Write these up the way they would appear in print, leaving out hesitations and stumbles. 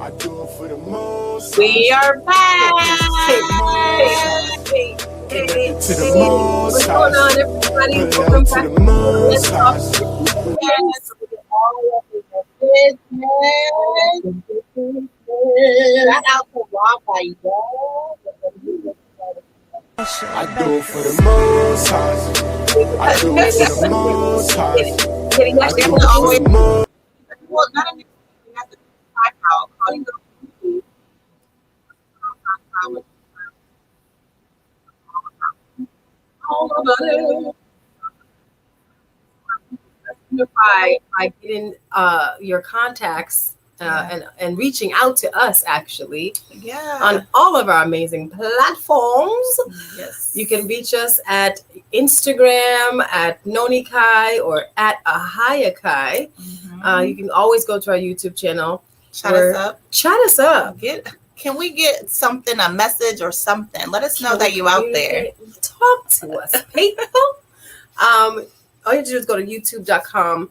We are back. What's going on, everybody? Welcome back to Let's Talk Business. All of the business. Shout out to Wi-Fi, y'all. I do it for the most high. I do it for the most high. I do it for the most. Well, not only you have to type out how you go to YouTube. All about it. By getting your contacts and reaching out to us actually on all of our amazing platforms. Yes. You can reach us at Instagram at Noni Kai or at Ahava Kai. You can always go to our YouTube channel. Chat us up. Can we get something, a message or something? Let us know that you're out there. Talk to us, people. All you have to do is go to youtube.com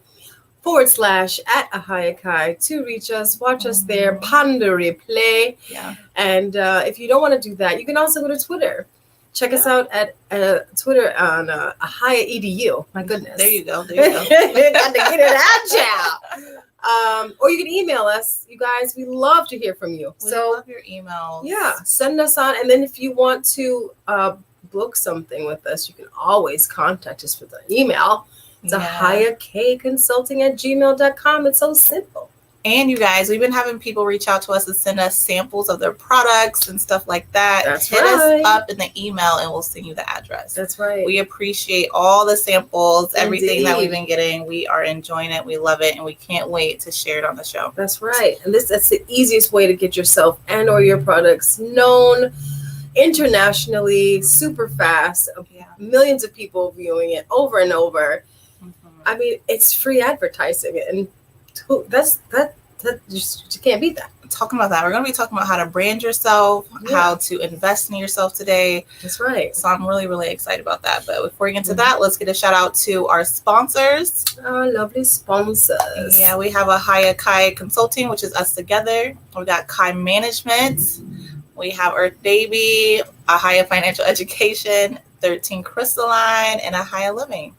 /at Ahava Kai to reach us, watch us there, ponder, replay. Yeah. And if you don't want to do that, you can also go to Twitter. Check us out at Twitter on Ahava Edu. My goodness. There you go. Got to get it out, or you can email us. You guys, we love to hear from you. We love your emails. Yeah, send us on. And then if you want to book something with us, you can always contact us with an email. It's ahavakconsulting@gmail.com. It's so simple. And you guys, we've been having people reach out to us and send us samples of their products and stuff like that. Hit us up in the email and we'll send you the address. That's right. We appreciate all the samples, everything that we've been getting. We are enjoying it. We love it. And we can't wait to share it on the show. That's right. And that's the easiest way to get yourself and or your products known internationally, super fast. Millions of people viewing it over and over. I mean, it's free advertising, and that you can't beat that. Talking about that, we're going to be talking about how to brand yourself, how to invest in yourself today. That's right. So I'm really, really excited about that. But before we get into that, let's get a shout out to our sponsors. Our lovely sponsors. Yeah, we have Ahava Kai Consulting, which is us together. We got Kai Management. We have Earth Baby, Ahava Financial Education, 13 Crystalline, and Ahava Living.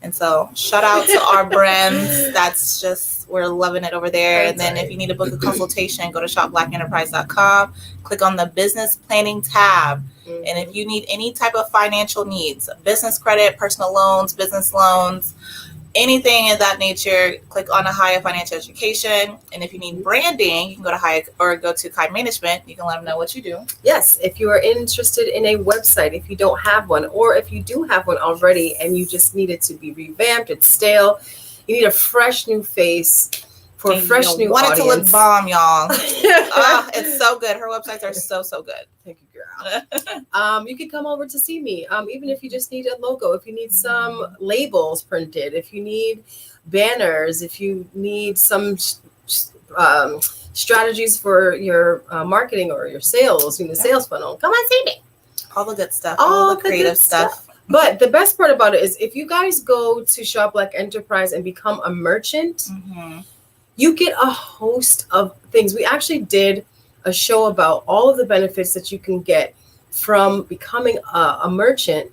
And so shout out to our brands. That's just, we're loving it over there. And then if you need to book a consultation, go to shopblackenterprise.com, click on the business planning tab. And if you need any type of financial needs, business credit, personal loans, business loans, anything of that nature, click on Ahava Financial Education. And if you need branding, you can go to Ahava or go to Kai Management. You can let them know what you do. Yes, if you are interested in a website, if you don't have one, or if you do have one already and you just need it to be revamped, it's stale, you need a fresh new face for a fresh new audience. Want it to look bomb, y'all. It's so good. Her websites are so good. Thank you, girl. You can come over to see me. Even if you just need a logo, if you need some labels printed, if you need banners, if you need some strategies for your marketing or your sales, sales funnel, come on, see me. All the good stuff, all the creative stuff. But the best part about it is if you guys go to Shop Black Enterprise and become a merchant, you get a host of things. We actually did a show about all of the benefits that you can get from becoming a merchant.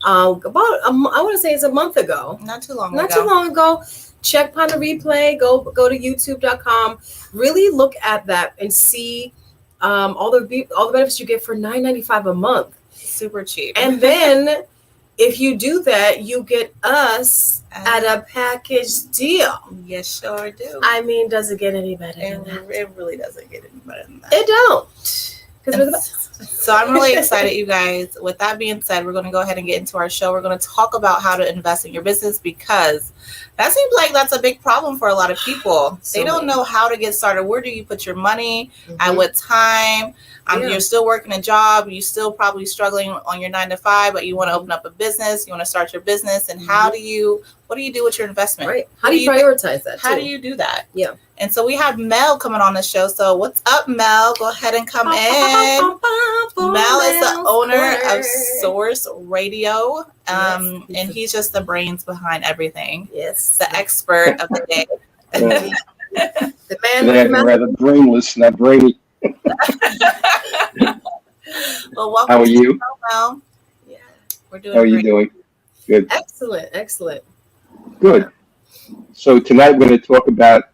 I want to say it's a month ago. Not too long ago. Check on the replay. Go to youtube.com. Really look at that and see all the benefits you get for $9.95 a month. Super cheap. And then if you do that, you get us at a package deal. Yes, sure do. I mean, does it get any better than that? It really doesn't get any better than that. It don't. Because we're the best. So I'm really excited, you guys. With that being said, we're going to go ahead and get into our show. We're going to talk about how to invest in your business because that seems like that's a big problem for a lot of people. They don't know how to get started. Where do you put your money? At what time? You're still working a job. You're still probably struggling on your 9-to-5, but you want to open up a business. You want to start your business. And what do you do with your investment? Right. How do you prioritize that? How do you do that? Yeah. And so we have Mel coming on the show. So what's up, Mel? Go ahead and come in. Mel is the owner of Source Radio. And he's just the brains behind everything. Yes. The expert of the day. The man Today I'm rather brainless, not brainy. Well, welcome How are to you? the show, Mel. Yeah. We're doing How are you great. doing? Good. Excellent. Good. So tonight we're going to talk about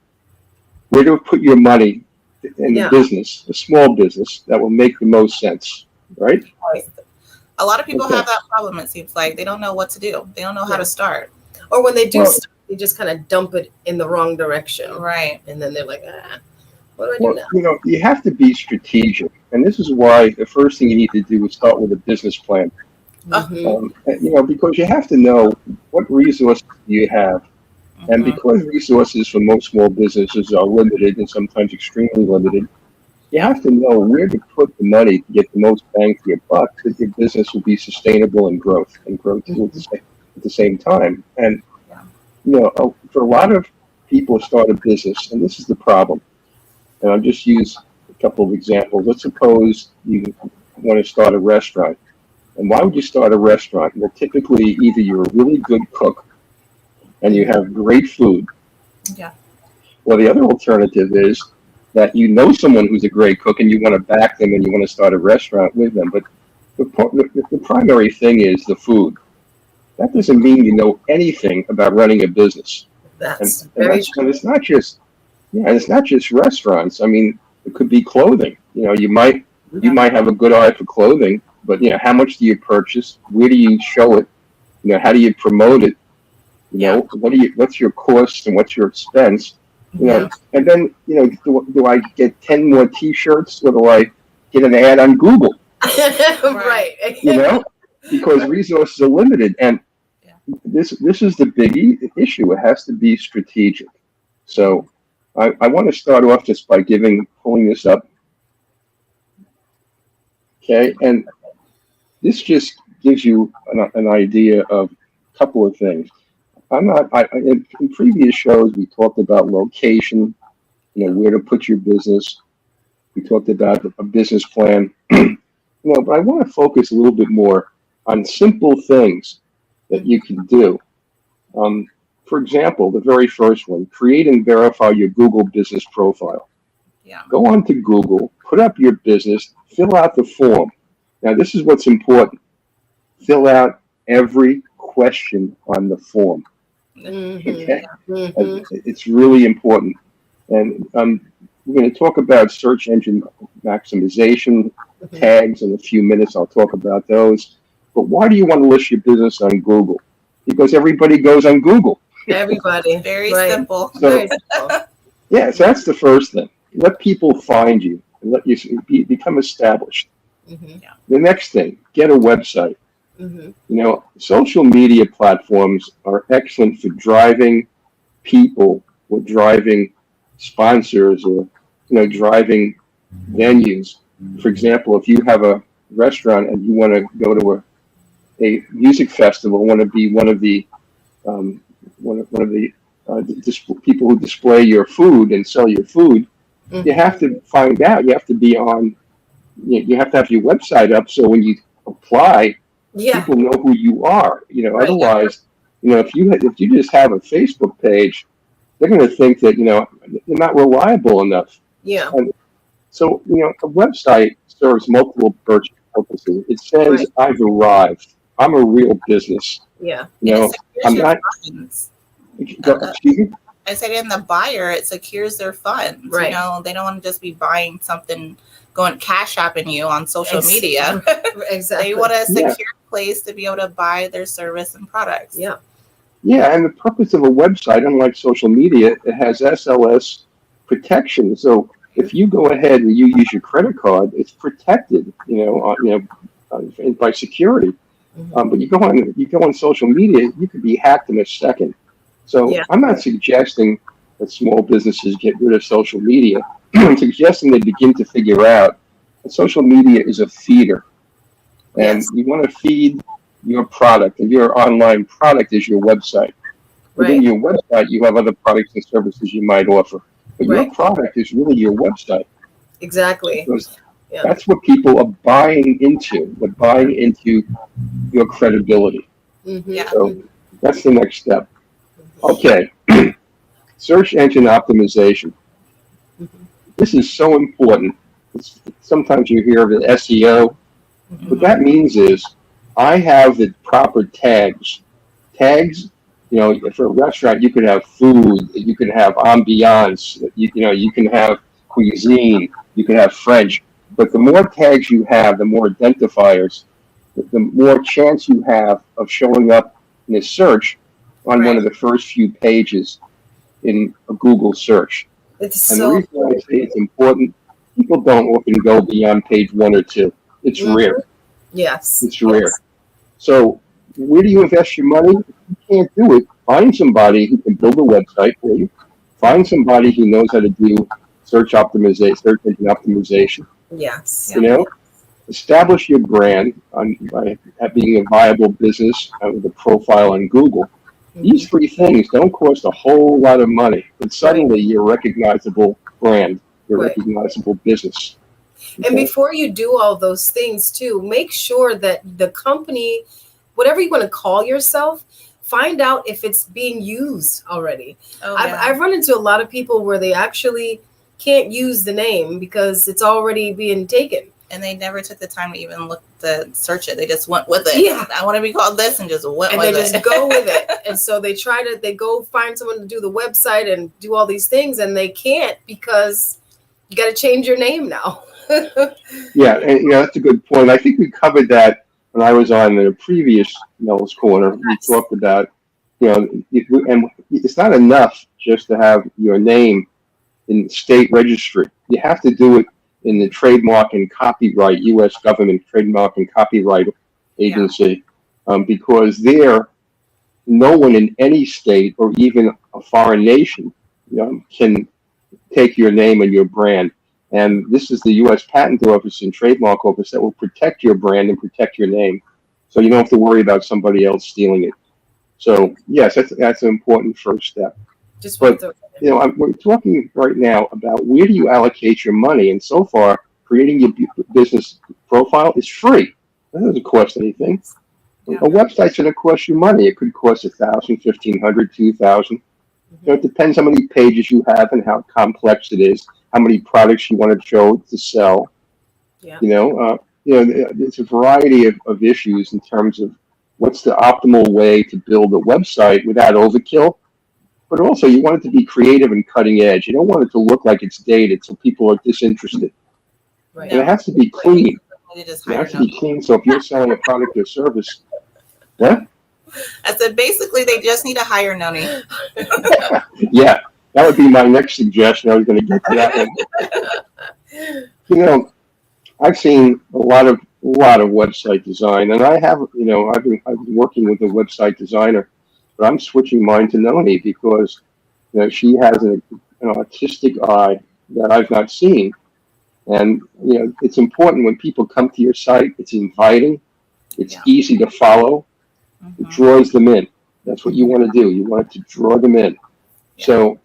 where to put your money in the business, a small business that will make the most sense, right? A lot of people Okay. have that problem, it seems like. They don't know what to do. They don't know how to start. Or when they do, Well- start, they just kind of dump it in the wrong direction. Right. And then they're like, what do I do Well, now? you know, you have to be strategic. And this is why the first thing you need to do is start with a business plan. Mhm. You know, because you have to know what resources you have. And Mhm. because resources for most small businesses are limited and sometimes extremely limited, you have to know where to put the money to get the most bang for your buck, so that your business will be sustainable and grow too at the same time. And, you know, for a lot of people start a business, and this is the problem. And I'll just use a couple of examples. Let's suppose you want to start a restaurant. And why would you start a restaurant? Well, typically, either you're a really good cook and you have great food. Yeah. Well, the other alternative is that you know someone who's a great cook and you want to back them and you want to start a restaurant with them. But the primary thing is the food. That doesn't mean you know anything about running a business. That's And very true. it's not just it's not just restaurants. I mean, it could be clothing. You know, you might have a good eye for clothing, but you know, how much do you purchase? Where do you show it? You know, how do you promote it? You know, what's your cost and what's your expense? You know, and then, you know, do I get 10 more T-shirts or do I get an ad on Google? Right. You know, because resources are limited, and this is the big issue. It has to be strategic. So I want to start off just by pulling this up. Okay, and this just gives you an idea of a couple of things. In previous shows, we talked about location, you know, where to put your business. We talked about a business plan. You know, but I want to focus a little bit more on simple things that you can do. For example, the very first one, create and verify your Google business profile. Yeah. Go on to Google, put up your business, fill out the form. Now, this is what's important. Fill out every question on the form. Okay? It's really important. And we're going to talk about search engine maximization tags in a few minutes. I'll talk about those. But why do you want to list your business on Google? Because everybody goes on Google. Everybody. Very Right. simple. So, Very simple. yeah, so that's the first thing. Let people find you and let you become established. The next thing, get a website. You know, social media platforms are excellent for driving people or driving sponsors or, you know, driving venues. For example, if you have a restaurant and you want to go to a music festival, want to be one of the people who display your food and sell your food, you have to find out. You have to be on. You have to have your website up so when you apply, people know who you are. You know, otherwise, you know, if you just have a Facebook page, they're going to think that, you know, they're not reliable enough. Yeah. And so, you know, a website serves multiple purposes. It says, I've arrived. I'm a real business. Yeah. You know, I'm not. Excuse me? I said in the buyer, it secures their funds. Right. You know, they don't want to just be buying something, going cash shopping you on social media. Exactly. They want a secure place to be able to buy their service and products. Yeah. Yeah, and the purpose of a website, unlike social media, it has SLS protection. So if you go ahead and you use your credit card, it's protected, by security. But you go on social media, you could be hacked in a second. So I'm not suggesting that small businesses get rid of social media. I'm suggesting they begin to figure out that social media is a feeder, and you want to feed your product, and your online product is your website. Within your website, you have other products and services you might offer, but your product is really your website. Exactly. Because that's what people are buying into. They're buying into your credibility. So that's the next step. Okay. Search engine optimization. This is so important. Sometimes you hear of the SEO. What that means is I have the proper tags. Tags, for a restaurant, you could have food, you could have ambiance, you can have cuisine, you can have French. But the more tags you have, the more identifiers, the more chance you have of showing up in a search on one of the first few pages in a Google search. It's And so the reason why I say it's important, people don't often go beyond page 1 or 2. It's rare. Yes. It's rare. So where do you invest your money? If you can't do it, find somebody who can build a website for you. Find somebody who knows how to do search optimization, search engine optimization. Yes. Establish your brand by being a viable business with a profile on Google. These 3 things don't cost a whole lot of money, but suddenly you're a recognizable brand, you're a recognizable business. And before you do all those things too, make sure that the company, whatever you want to call yourself, find out if it's being used already. I've run into a lot of people where they actually can't use the name because it's already being taken. And they never took the time to even look to search it. They just went with it. Yeah. I want to be called this and just went with it. And they just go with it. And so they go find someone to do the website and do all these things, and they can't because you got to change your name now. Yeah, and that's a good point. I think we covered that when I was on the previous Mel's Corner. We talked about, and it's not enough just to have your name in the state registry. You have to do it in the trademark and copyright, U.S. government trademark and copyright agency, because there, no one in any state or even a foreign nation can take your name and your brand. And this is the U.S. Patent Office and Trademark Office that will protect your brand and protect your name, so you don't have to worry about somebody else stealing it. So yes, that's an important first step. We're talking right now about where do you allocate your money, and so far, creating your business profile is free. That doesn't cost anything. Yeah. A website's going to cost you money. It could cost $1,000, $1,500, $2,000. It depends how many pages you have and how complex it is, how many products you want to show to sell. Yeah. There's a variety of issues in terms of what's the optimal way to build a website without overkill. But also, you want it to be creative and cutting edge. You don't want it to look like it's dated, so people are disinterested. Right. And it has to be clean. It has to be clean. So if you're selling a product or service, what? I said basically they just need to hire Noni. Yeah, that would be my next suggestion. I was going to get to that one. I've seen a lot of website design, and I have. I've been working with a website designer. But I'm switching mine to Noni because she has an artistic eye that I've not seen. And it's important when people come to your site, it's inviting, it's easy to follow, it draws them in. That's what you want to do. You want it to draw them in. Yeah. So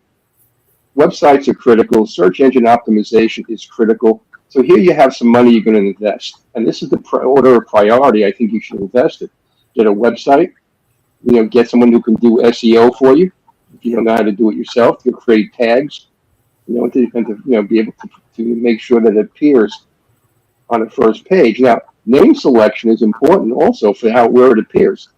websites are critical. Search engine optimization is critical. So here you have some money you're going to invest. And this is the order of priority I think you should invest in. Get a website. Get someone who can do SEO for you. If you don't know how to do it yourself, you create tags, to be able to make sure that it appears on the first page. Now, name selection is important also for where it appears.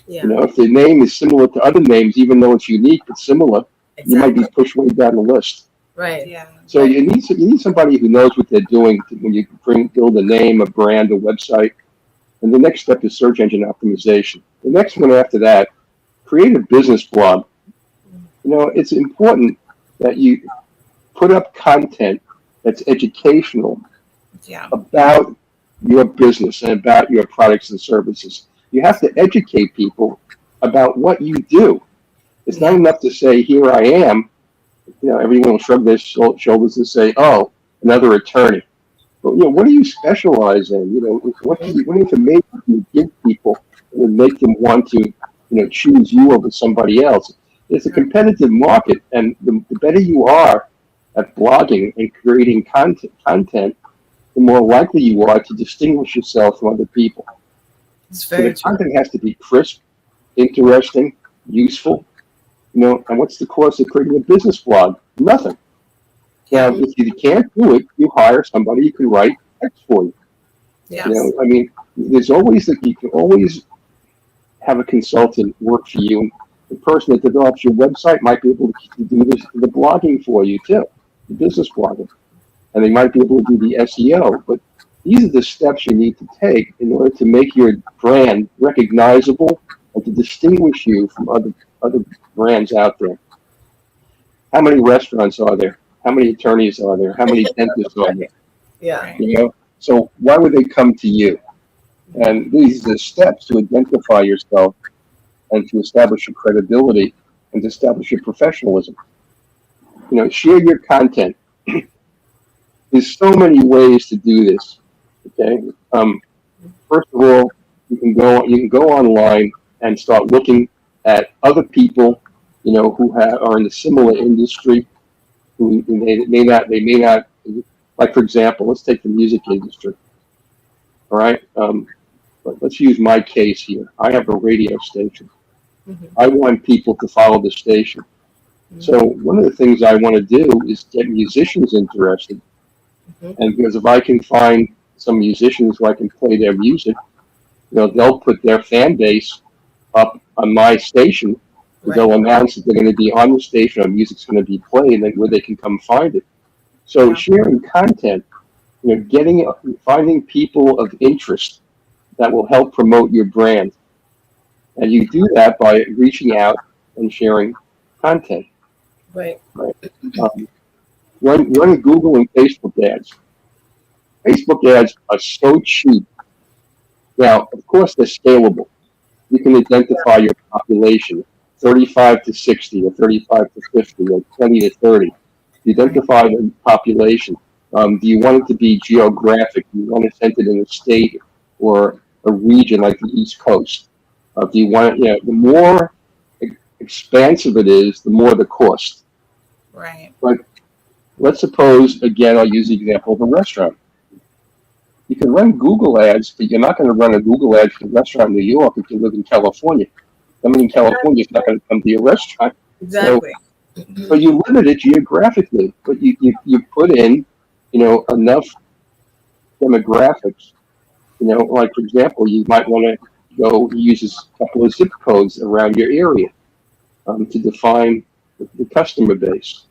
Yeah. If the name is similar to other names, even though it's unique but similar, you might be pushed way down the list. Right. Yeah. So you need somebody who knows what they're doing when you build a name, a brand, a website. And the next step is search engine optimization. The next one after that, create a business blog. It's important that you put up content that's educational about your business and about your products and services. You have to educate people about what you do. It's not enough to say, here I am. Everyone will shrug their shoulders and say, oh, another attorney. But, what do you specialize in? What information do you give people that would make them want to, choose you over somebody else? It's a competitive market, and the better you are at blogging and creating content, the more likely you are to distinguish yourself from other people. It's very true. Content has to be crisp, interesting, useful. And what's the cost of creating a business blog? Nothing. Now, if you can't do it, you hire somebody who can write text for you. Yes. I mean, there's always that you can always have a consultant work for you. The person that develops your website might be able to do the blogging for you too, the business blogging, and they might be able to do the SEO. But these are the steps you need to take in order to make your brand recognizable and to distinguish you from other brands out there. How many restaurants are there? How many attorneys are there? How many dentists are there? Yeah. So why would they come to you? And these are the steps to identify yourself and to establish your credibility and to establish your professionalism. Share your content. There's so many ways to do this. Okay. First of all, you can go online and start looking at other people, who are in a similar industry, who they may not, like, for example, let's take the music industry. All right. But let's use my case here. I have a radio station. Mm-hmm. I want people to follow the station. Mm-hmm. So one of the things I want to do is get musicians interested. Mm-hmm. And because if I can find some musicians who I can play their music, they'll put their fan base up on my station. Right. They'll announce that they're going to be on the station, or music's going to be played, and where they can come find it. So sharing content, finding people of interest that will help promote your brand. And you do that by reaching out and sharing content. Right. Run Google and Facebook ads. Facebook ads are so cheap. Now, of course, they're scalable. You can identify your population, 35 to 60, or 35 to 50, or 20 to 30. You identify the population. Do you want it to be geographic? Do you want to send it in a state or a region like the East Coast? Do you want it, the more expansive it is, the more the cost. Right. But let's suppose, again, I'll use the example of a restaurant. You can run Google ads, but you're not going to run a Google ad for a restaurant in New York if you live in California. Somebody in California is not going to come to your restaurant. Exactly. So you limit it geographically, but you put in, enough demographics. Like, for example, you might want to go use a couple of zip codes around your area to define the customer base.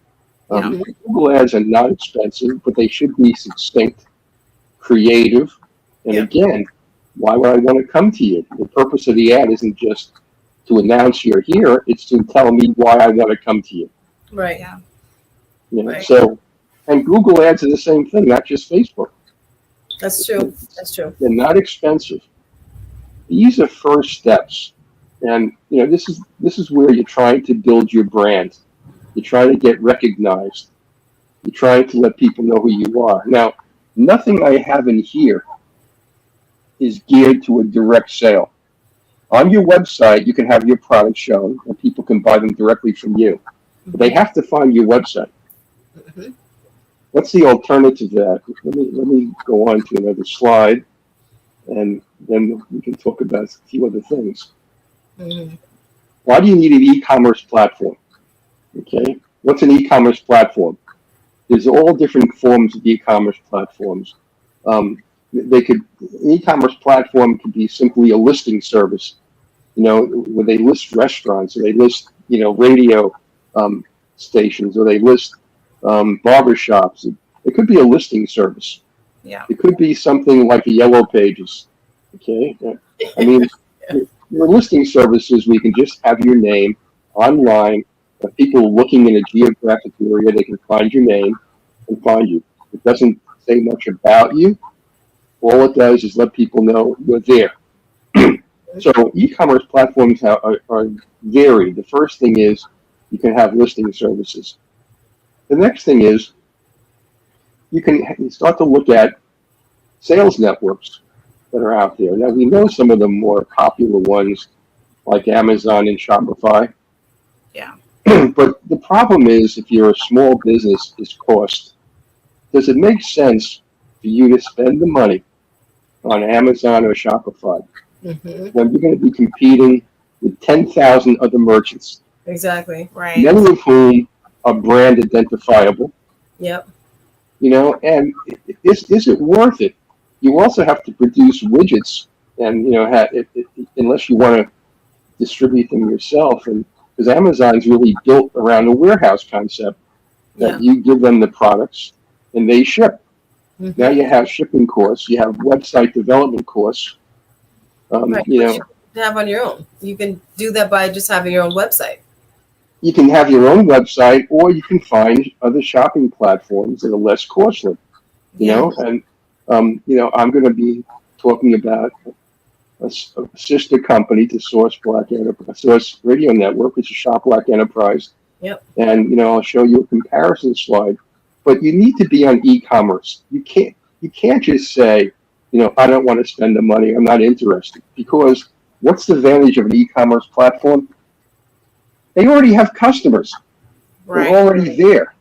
Google ads are not expensive, but they should be succinct, creative, and again, why would I want to come to you? The purpose of the ad isn't just to announce you're here; it's to tell me why I want to come to you. Right. Yeah. Right. So, and Google ads are the same thing, not just Facebook. That's true. That's true. They're not expensive. These are first steps, and this is where you're trying to build your brand. You're trying to get recognized. You're trying to let people know who you are. Now, nothing I have in here is geared to a direct sale. On your website, you can have your products shown, and people can buy them directly from you. But they have to find your website. Mm-hmm. What's the alternative to that? Let me go on to another slide, and then we can talk about a few other things. Mm-hmm. Why do you need an e-commerce platform? Okay, what's an e-commerce platform? There's all different forms of e-commerce platforms. An e-commerce platform could be simply a listing service, where they list restaurants, or they list, radio stations, or they list barbershops. It could be a listing service. Yeah. It could be something like the Yellow Pages. Okay. I mean, your listing services, we can just have your name online. If people looking in a geographic area, they can find your name and find you. It doesn't say much about you. All it does is let people know you're there. So e-commerce platforms are varied. The first thing is you can have listing services. The next thing is you can start to look at sales networks that are out there. Now, we know some of the more popular ones like Amazon and Shopify. Yeah. But the problem is, if you're a small business, is cost. Does it make sense for you to spend the money on Amazon or Shopify when you're going to be competing with 10,000 other merchants? Exactly. Right. Many of whom are brand identifiable. Yep. And is it worth it? You also have to produce widgets, and unless you want to distribute them yourself, and because Amazon's really built around a warehouse concept Yeah. that you give them the products and they ship. Mhm. Now you have shipping costs, you have website development costs. Right. You Which know, you can have on your own. You can do that by just having your own website. you can have your own website, or you can find other shopping platforms that are less costly. Yeah. And I'm going to be talking about a sister company to Source Black Enterprise, Source Radio Network, which is Shop Black Enterprise. Yep. And I'll show you a comparison slide. But you need to be on e-commerce. You can't just say, I don't want to spend the money. I'm not interested. Because what's the advantage of an e-commerce platform? They already have customers. Right. They're already there.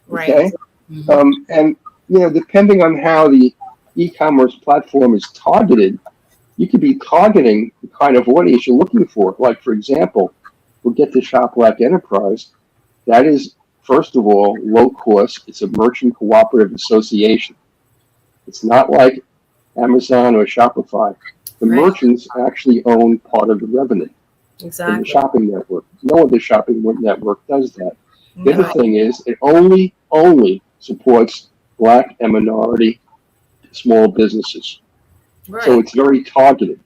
Right. Okay. And depending on how the e-commerce platform is targeted, you could be targeting the kind of audience you're looking for. Like, for example, we'll get to Shop Black Enterprise. That is, first of all, low cost. It's a merchant cooperative association. It's not like Amazon or Shopify. The Right. merchants actually own part of the revenue from the Exactly. shopping network. No other shopping network does that. The other Right. thing is, it only supports Black and minority small businesses. Right. So it's very targeted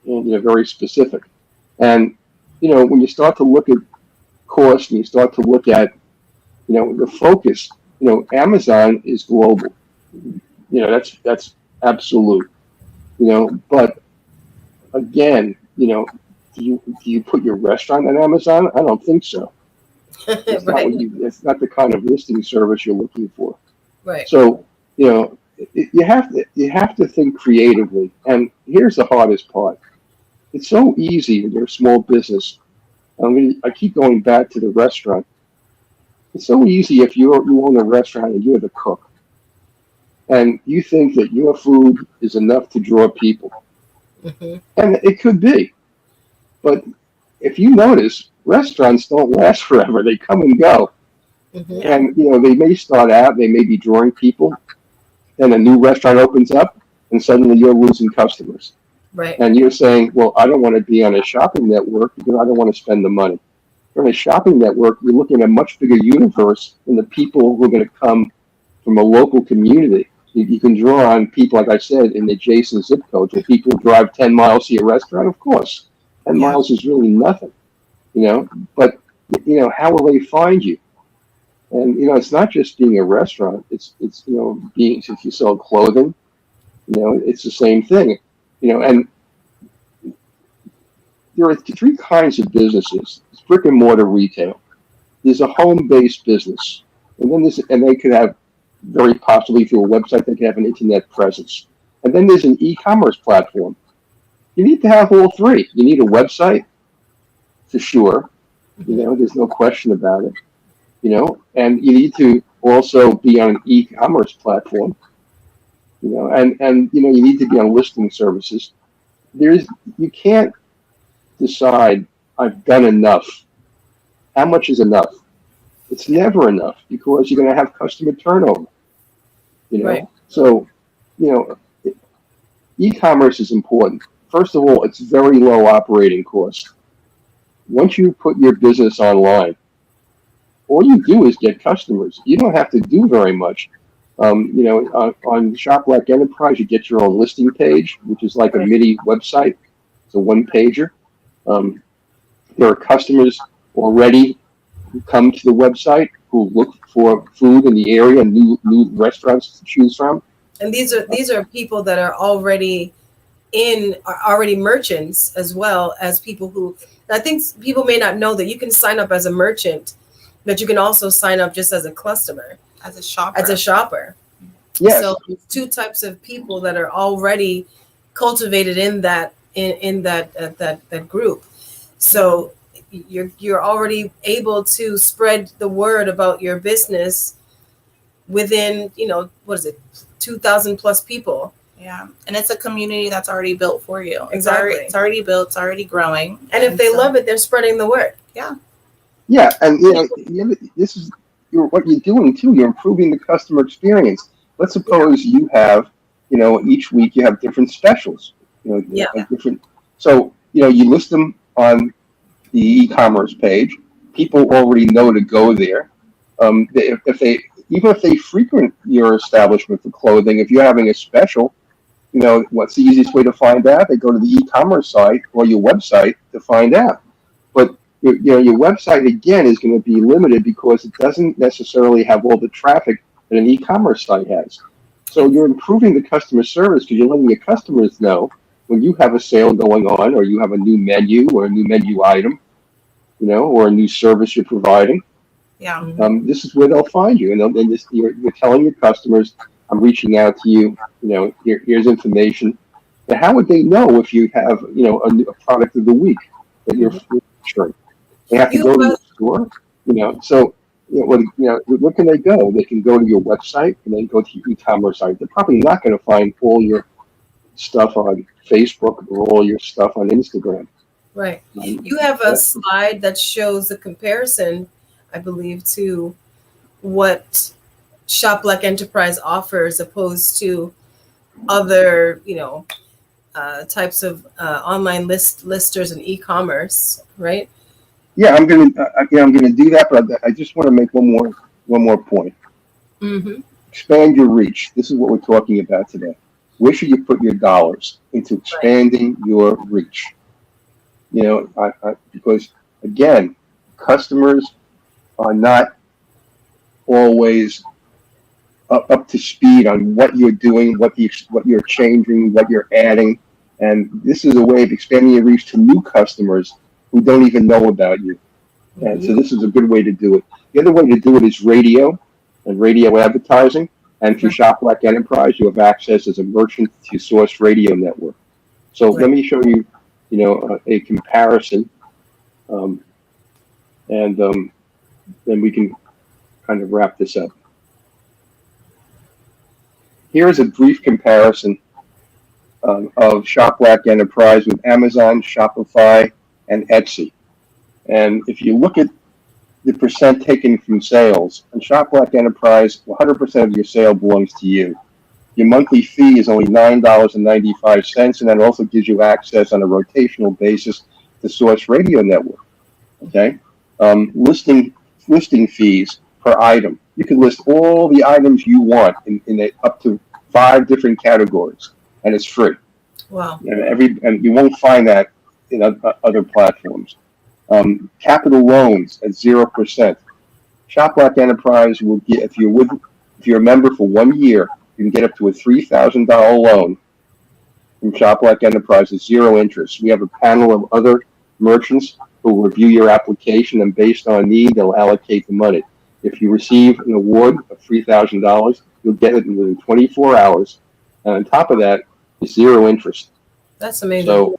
and very specific. And when you start to look at cost and you start to look at the focus, Amazon is global. That's absolute. But again, do you put your restaurant on Amazon? I don't think so. It's not Right. it's not the kind of listing service you're looking for. Right. So you have to think creatively. And here's the hardest part. It's so easy when you're a small business. I keep going back to the restaurant. It's so easy if you own a restaurant and you're the cook, and you think that your food is enough to draw people, Hmm. and it could be. But if you notice, restaurants don't last forever. They come and go. Hmm. And they may start out, they may be drawing people, and a new restaurant opens up, and suddenly you're losing customers. Right. And you're saying, well, I don't want to be on a shopping network because I don't want to spend the money. On a shopping network, you're looking at a much bigger universe than the people who are going to come from a local community. You can draw on people, like I said, in adjacent zip codes. Will people drive 10 miles to your restaurant? Of course. 10 Yeah. miles is really nothing, But, how will they find you? And, it's not just being a restaurant. It's being, if you sell clothing, it's the same thing. And there are three kinds of businesses. There's brick and mortar retail. There's a home-based business. And they could have, very possibly through a website, they could have an internet presence. And then there's an e-commerce platform. You need to have all three. You need a website, for sure. There's no question about it. And you need to also be on an e-commerce platform. And you need to be on listing services. You can't decide I've done enough. How much is enough? It's never enough because you're going to have customer turnover. Right. So, e-commerce is important. First of all, it's very low operating cost. Once you put your business online, all you do is get customers. You don't have to do very much. On Shop Black Enterprise, you get your own listing page, which is like a mini website. It's a one-pager. There are customers already who come to the website who look for food in the area and new restaurants to choose from. And these are people that are already merchants, as well as people who, I think people may not know that you can sign up as a merchant, but you can also sign up just as a customer, As a shopper. as a shopper. Yes. So it's two types of people that are already cultivated in that group. So you're already able to spread the word about your business within, 2,000 plus people. Yeah. And it's a community that's already built for you. Exactly. It's already built. It's already growing. And if they love it, they're spreading the word. Yeah. Yeah, and this is what you're doing too. You're improving the customer experience. Let's suppose you have, each week you have different specials. Yeah. Different. So you list them on the e-commerce page. People already know to go there. If they even if they frequent your establishment for clothing, if you're having a special, what's the easiest way to find out? They go to the e-commerce site or your website to find out. But your website again is going to be limited because it doesn't necessarily have all the traffic that an e-commerce site has. So you're improving the customer service because you're letting your customers know when you have a sale going on, or you have a new menu or a new menu item, or a new service you're providing. Yeah. This is where they'll find you, and you're telling your customers, "I'm reaching out to you. Here's information." Now, how would they know if you have, a product of the week that you're featuring? They have to go to your store, So, what can they go? They can go to your website and then go to your e-commerce site. They're probably not going to find all your stuff on Facebook or all your stuff on Instagram. Right. You have a slide that shows the comparison, I believe, to what Shop Like Enterprise offers opposed to other, types of online listers and e-commerce, right? Yeah, I'm gonna do that, but I just want to make one more point. Mm-hmm. Expand your reach. This is what we're talking about today. Where should you put your dollars into expanding your reach? Because again, customers are not always up to speed on what you're doing, what you're changing, what you're adding, and this is a way of expanding your reach to new customers who don't even know about you. And so this is a good way to do it. The other way to do it is radio and radio advertising. And if you shop like Enterprise, you have access as a merchant to Source Radio Network. So let me show you, a comparison, and then we can kind of wrap this up. Here is a brief comparison of Shop Black Enterprise with Amazon, Shopify, and Etsy. And if you look at the percent taken from sales, on Shop Black Enterprise, 100% of your sale belongs to you. Your monthly fee is only $9.95, and that also gives you access on a rotational basis to Source Radio Network. Okay, listing fees per item. You can list all the items you want in up to 5 different categories, and it's free. Wow! And you won't find that in other platforms. Capital loans at 0%. Shop Black Enterprise will get if you're a member for 1 year, you can get up to a $3,000 loan from Shop Black Enterprise at 0 interest. We have a panel of other merchants who will review your application, and based on need, they'll allocate the money. If you receive an award of $3,000, you'll get it within 24 hours, and on top of that, it's 0 interest. That's amazing. So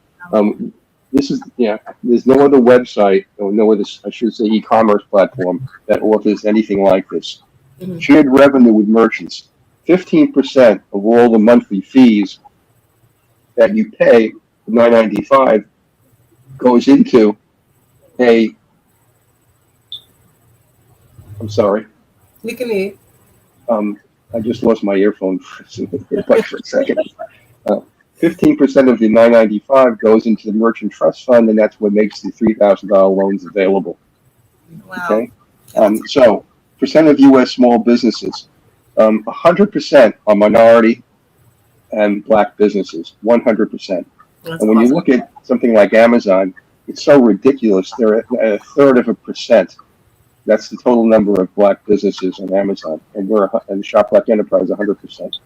this is there's no other website or no other, I should say, e-commerce platform that offers anything like this. Mm-hmm. Shared revenue with merchants. 15% of all the monthly fees that you pay, $9.95, goes into I'm sorry. You can eat. I just lost my earphone for a second. 15% of the $9.95 goes into the merchant trust fund, and that's what makes the $3,000 loans available. Wow. Okay. So, percent of U.S. small businesses, 100% are minority and Black businesses, 100%. And when you look at something like Amazon, it's so ridiculous. They're at 1/3%. That's the total number of Black businesses on Amazon, and Shop Black Enterprise 100%.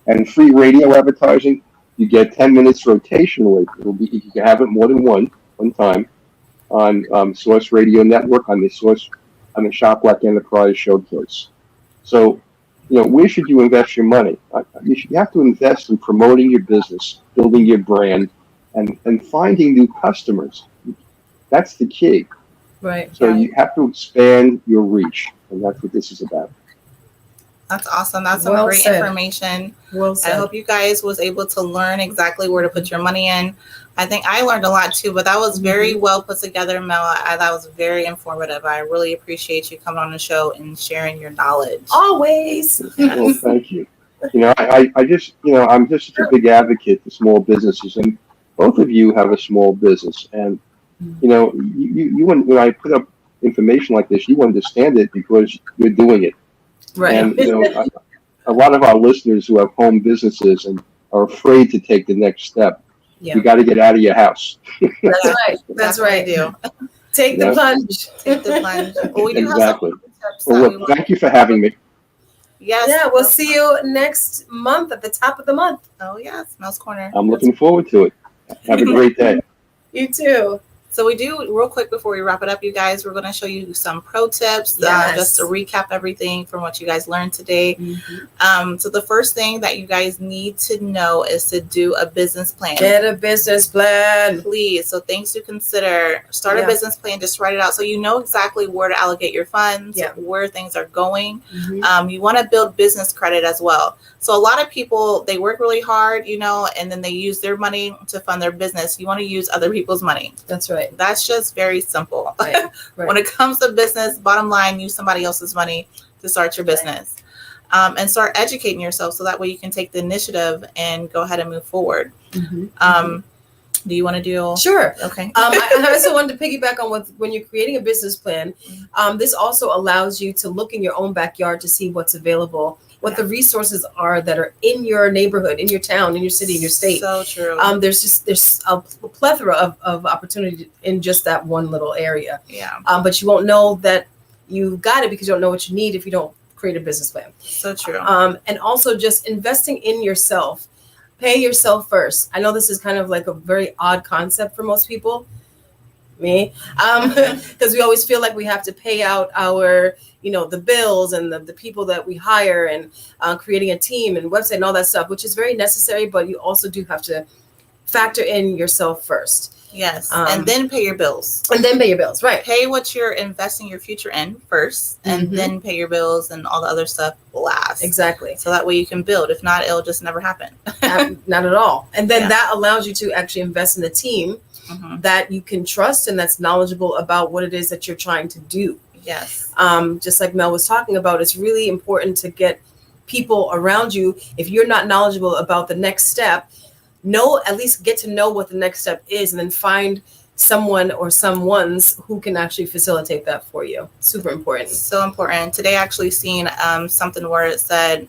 And free radio advertising, you get 10 minutes rotationally. You can have it more than one time on Source Radio Network on the Shop Black Enterprise showcase. So, where should you invest your money? You have to invest in promoting your business, building your brand, and finding new customers. That's the key. Right. So you have to expand your reach, and that's what this is about. That's awesome. That's some Well great said. information. Well I said. hope you guys was able to learn exactly where to put your money in. I think I learned a lot too, but that was very well put together, Mel. That was very informative. I really appreciate you coming on the show and sharing your knowledge. Always. Well, thank you. I just, I'm just such a big advocate for small businesses, and both of you have a small business, and you when I put up information like this, you understand it because you're doing it. Right. And a lot of our listeners who have home businesses and are afraid to take the next step, you got to get out of your house. That's right. That's right. Do. Take the plunge. Take the plunge. Well, we do Exactly. have some tips Well, look, thank you for having me. Yes. Yeah, we'll see you next month at the top of the month. Oh, yes. Mel's Corner. I'm looking forward to it. Have a great day. You too. So we do, real quick before we wrap it up, you guys, we're going to show you some pro tips just to recap everything from what you guys learned today. So the first thing that you guys need to know is to do a business plan. Get a business plan. Please. So things to consider. Start a business plan. Just write it out so you know exactly where to allocate your funds, where things are going. You want to build business credit as well. So a lot of people, they work really hard, and then they use their money to fund their business. You want to use other people's money. That's right. That's just very simple. Right. When it comes to business, bottom line, use somebody else's money to start your business. And start educating yourself so that way you can take the initiative and go ahead and move forward. Do you want to do? Sure. Okay. I also wanted to piggyback on when you're creating a business plan. This also allows you to look in your own backyard to see what's available, what the resources are that are in your neighborhood, in your town, in your city, in your state. So true. There's a plethora of opportunity in just that one little area. Yeah. But you won't know that you've got it because you don't know what you need if you don't create a business plan. So true. And also just investing in yourself. Pay yourself first. I know this is kind of like a very odd concept for most people, me, because we always feel like we have to pay out our, the bills and the people that we hire and creating a team and website and all that stuff, which is very necessary. But you also do have to factor in yourself first. Yes. And then pay your bills. And then pay your bills. Right. Pay what you're investing your future in first, and then pay your bills and all the other stuff last. Exactly. So that way you can build. If not, it'll just never happen. Not at all. And then that allows you to actually invest in a team that you can trust and that's knowledgeable about what it is that you're trying to do. Yes. Just like Mel was talking about, it's really important to get people around you. If you're not knowledgeable about the next step, at least get to know what the next step is, and then find someone or someones who can actually facilitate that for you. Super important. So important. Today I actually seen something where it said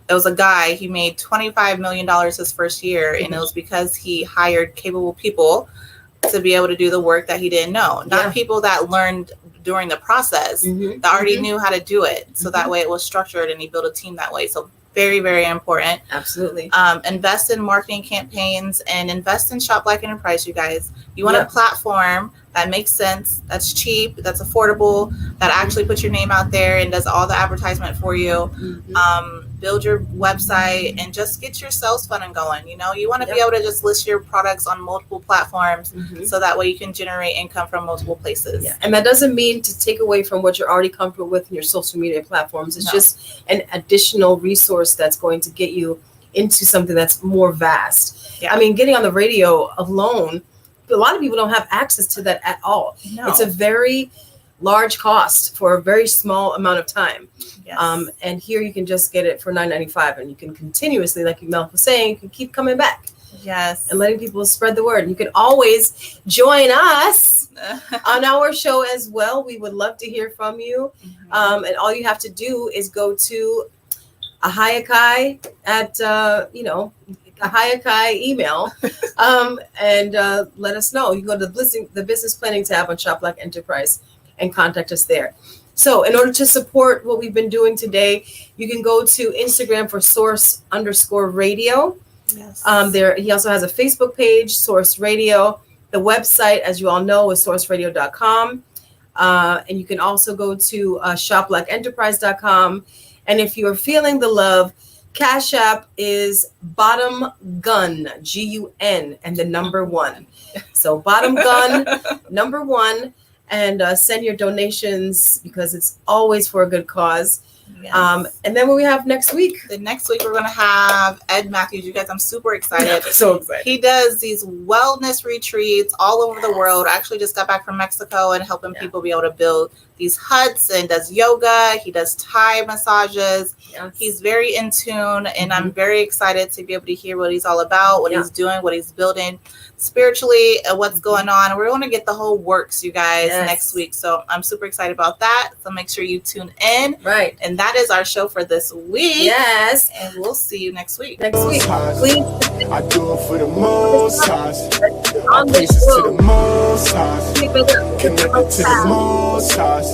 it was a guy, he made $25 million his first year, and it was because he hired capable people to be able to do the work that he didn't know. Not people that learned during the process, that already knew how to do it. So that way it was structured and he built a team that way. So very, very important. Absolutely. Invest in marketing campaigns and invest in Shop Like Enterprise, you guys. You want a platform that makes sense, that's cheap, that's affordable, that actually puts your name out there and does all the advertisement for you. Build your website and just get your sales funnel going. You want to be able to just list your products on multiple platforms so that way you can generate income from multiple places. Yeah. And that doesn't mean to take away from what you're already comfortable with in your social media platforms. It's just an additional resource that's going to get you into something that's more vast. I mean, getting on the radio alone, a lot of people don't have access to that at all. It's a very large cost for a very small amount of time. And here you can just get it for $9.95, and you can continuously, like Mel was saying, you can keep coming back. Yes. And letting people spread the word. You can always join us on our show as well. We would love to hear from you. And all you have to do is go to Ahayakai at, Ahayakai email and let us know. You go to the business planning tab on Shop Like Enterprise and contact us there. So in order to support what we've been doing today, you can go to Instagram for source_radio. Yes. There, he also has a Facebook page, Source Radio. The website, as you all know, is sourceradio.com. And you can also go to shoplikeenterprise.com. And if you're feeling the love, Cash App is Bottom Gun, Gun, and the number 1. So Bottom Gun, number 1. And send your donations because it's always for a good cause. Yes. And then what we have next week? The next week we're gonna have Ed Matthews. You guys, I'm super excited. So excited. He does these wellness retreats all over the world. I actually just got back from Mexico and helping people be able to build these huts, and does yoga. He does Thai massages. Yes. He's very in tune, and I'm very excited to be able to hear what he's all about, what he's doing, what he's building spiritually, and what's going on. We're going to get the whole works, you guys, next week. So I'm super excited about that. So make sure you tune in. Right. And that is our show for this week. Yes. And we'll see you next week. Next week. Please. I do it for the most highs. On I this praise to show. the most highs. Keep it up. Connected to the most highs.